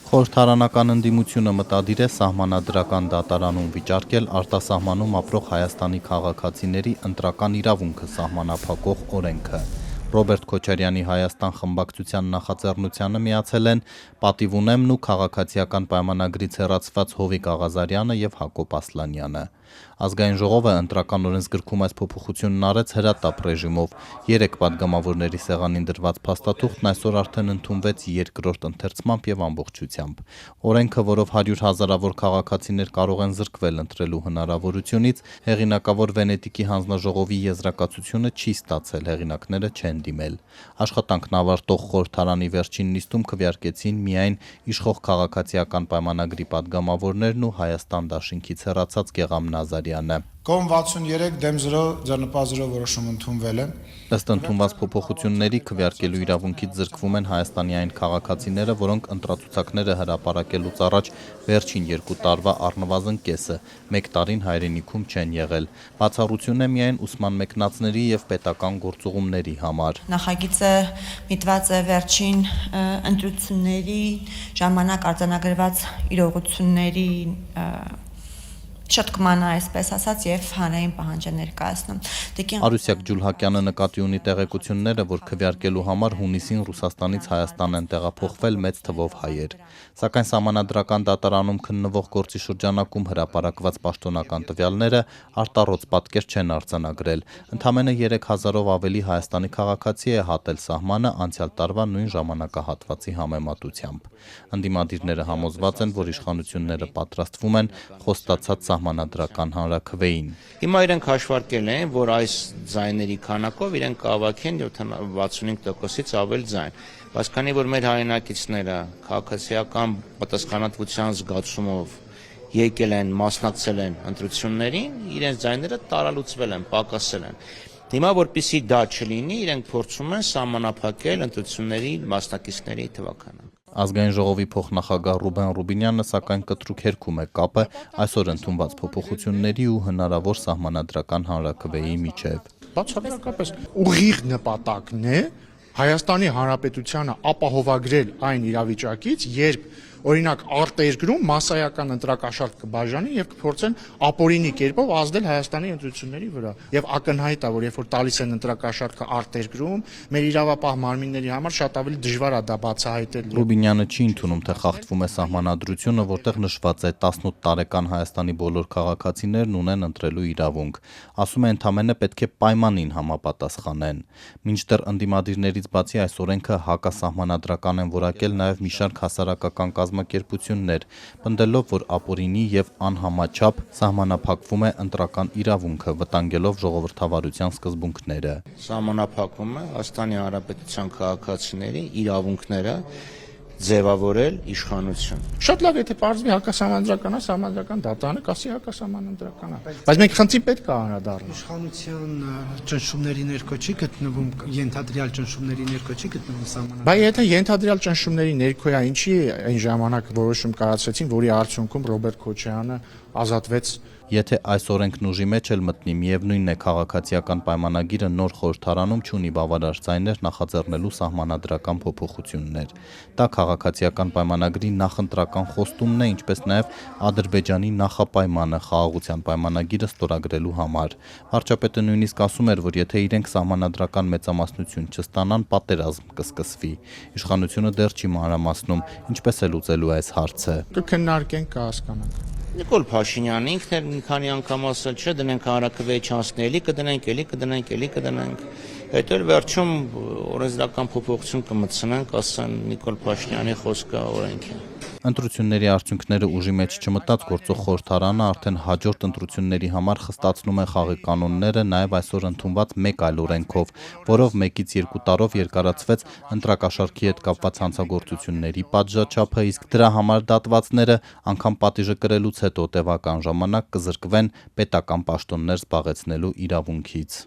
Խորհրդարանական ընդդիմությունը մտադիր է սահմանադրական դատարանում վիճարկել արտասահմանում ապրող Հայաստանի քաղաքացիների ընտրական իրավունքը սահմանափակող օրենքը։ Ռոբերտ Քոչարյանի Հայաստան խմբակցության նախաձեռնությանը միացել են Պատիվ ունեմն ու քաղաքացիական պայմանագրից հեռացված Հովիկ Աղազարյանը եւ Հակոբ Ասլանյանը։ Ազգային ժողովը ընտրական օրենսգրքում այս փոփոխությունն արեց հրատապ ռեժիմով։ 3 պատգամավորների սեղանին դրված փաստաթուղթն այսօր արդեն ընդունվեց երկրորդ ընթերցմամբ եւ ամբողջությամբ։ Օրենքը, որով 100 հազարավոր քաղաքացիներ կարող են զրկվել ընտրելու հնարավորությունից, հեղինակավոր Վենետիկի հանձնաժողովի եզրակացությունը չի ստացել, հեղինակները չեն դիմել։ Աշխատանքն ավարտող խորհրդարանի վերջին նիստում քվեարկեցին միայն իշխող քաղաքացիական պայմանագրի պատգամավորներն ու Հայաստան դաշինքից հեռացած Գեղամ Նազարյանը։ Կողմ 63 դեմ 0 ձեռնպահ 0 որոշում ընդունվել է։ Ըստ ընդունված փոփոխությունների քվեարկելու իրավունքից զրկվում են Հայաստանի այն քաղաքացիները, որոնք ընտրացուցակները հրապարակելուց առաջ վերջին 2 տարվա առնվազն կեսը 1 տարին հայրենիքում չեն եղել։ Բացառություն է միայն ուսման մեկնածների եւ պետական գործուղումների համար։ Նախագիծը միտված է վերջին ընտրությունների ժամանակ արձանագրված իրողությունների շտկմանը, այսպես ասած, եւ հանրային պահանջը ներկայացնում։ Արուսյակ Ջուլհակյանը նկատի ունի տեղեկությունները, որ քվեարկելու համար հունիսին Ռուսաստանից Հայաստան են տեղափոխվել մեծ թվով հայեր։ Սակայն սահմանադրական դատարանում քննվող գործի շրջանակում հրապարակված պաշտոնական տվյալները արտառոց պատկեր չեն արձանագրել։ Ընդամենը 3000-ով ավելի Հայաստանի քաղաքացի է հատել սահմանը անցյալ տարվա նույն ժամանակահատվածի համեմատությամբ։ Ընդդիմադիրները համոզված են, որ իշխանությունները պատրաստվում են խոստացած սահմանադրական հանրաքվեին։ Հիմա իրենք հաշվարկել են, որ այս ձայների քանակով իրենք կհավաքեն 65%-ից ավել ձայն։ Բայց քանի որ մեր հայրենակիցները քաղաքացիական պատասխանատվության զգացումով եկել են, մասնակցել են ընտրություններին, իրենց ձայները տարալուծվել են, պակասել են։ Հիմա որպեսզի դա չլինի, իրենք փորձում են սահմանափակել ընտրությունների մասնակիցների թվականը։ Ազգային ժողովի փոխնախագահ Ռուբեն Ռուբինյանը սակայն կտրուկ հերքում է կապը այսօր ընդունված փոփոխությունների ու հնարավոր սահմանադրական հանրաքվեի միջև։ Բացառապես ուղիղ նպատակն է Հայաստանի Հանրապետությանը ապահովագրել այն իրավիճակից, երբ օրինակ արտերկրում մասսայական ընտրակաշառք կբաժանի եւ կփորձեն ապօրինի կերպով ազդել Հայաստանի ընտրությունների վրա։ Եվ ակնհայտ է, որ երբ որ տալիս են ընտրակաշառքը արտերկրում, մեր իրավապահ մարմինների համար շատ ավելի դժվար է դա բացահայտել։ Ռուբինյանը չի ընդունում, թե խախտվում է սահմանադրությունը, որտեղ նշված է 18 տարեկան Հայաստանի բոլոր քաղաքացիներն ունեն ընտրելու իրավունք։ Ասում է, ընդամենը պետք է պայմանին համապատասխանեն։ Մինչդեռ ընդդիմադիրներից բացի այս օրենքը հակասահմանադրական են որակել նաեւ մի շարք հասարակական կազմակերպություններ, պնդելով, որ ապօրինի եւ անհամաչափ սահմանափակվում է ընտրական իրավունքը, վտանգելով ժողովրդավարության սկզբունքները։ Սահմանափակվում է Հայաստանի Հանրապետության քաղաքացիների իրավունքները ձևավորել իշխանություն։ Շատ լավ, եթե պարզվի հակասահմանադրական է, սահմանադրական դատարանը կասի հակասահմանադրական է։ Բայց մենք խնդրի պետք է անդրադառնալ։ Իշխանության ճնշումների ներքո չի գտնվում, ենթադրյալ ճնշումների ներքո չի գտնվում սահմանադրական։ Բայց եթե ենթադրյալ ճնշումների ներքո է, ինչի այն ժամանակ որոշում կայացրեցին, որի արդյունքում Ռոբերտ Քոչարյանը ազատվեց։ Եթե այս օրենքն ուժի մեջ էլ մտնի, միևնույնն է քաղաքացիական պայմանագիրը նոր խորհրդարանում չունի բավարար ձայներ նախաձեռնելու սահմանադրական փոփոխություններ։ Դա քաղաքացիական պայմանագրի նախընտրական խոստումն է, ինչպես նաև Ադրբեջանի նախապայմանը խաղաղության պայմանագիրը ստորագրելու համար։ Վարչապետը նույնիսկ ասում էր, որ եթե իրենք սահմանադրական մեծամասնություն չստանան, պատերազմ կսկսվի։ Իշխանությունը դեռ չի մանրամասնում, ինչպես է լուծելու այս հարցը։ Կքննարկենք, կհասկանանք։ Նիկոլ Փաշինյանը ինքն էլ մի քանի անգամ ասել չէ, դնենք հանրաքվեի չանցնելի, կդնենք։ Հետո էլ վերջում օրենսդրական փոփոխություն կմտցնենք, ասեն Նիկոլ Փաշինյանի խոսքը օրենք է։ Ընտրությունների արդյունքները ուժի մեջ չմտած գործող խորհրդարանը արդեն հաջորդ ընտրությունների համար խստացնում է խաղի կանոնները նաև այսօր ընդունված մեկ այլ օրենքով, որով 1-ից 2 տարով երկարացվեց ընտրակաշառքի հետ կապված հանցագործությունների պատժաչափը, իսկ դրա համար դատվածները անգամ պատիժը կրելուց հետո տևական ժամանակ կզրկվեն պետական պաշտոններ զբաղեցնելու իրավունքից։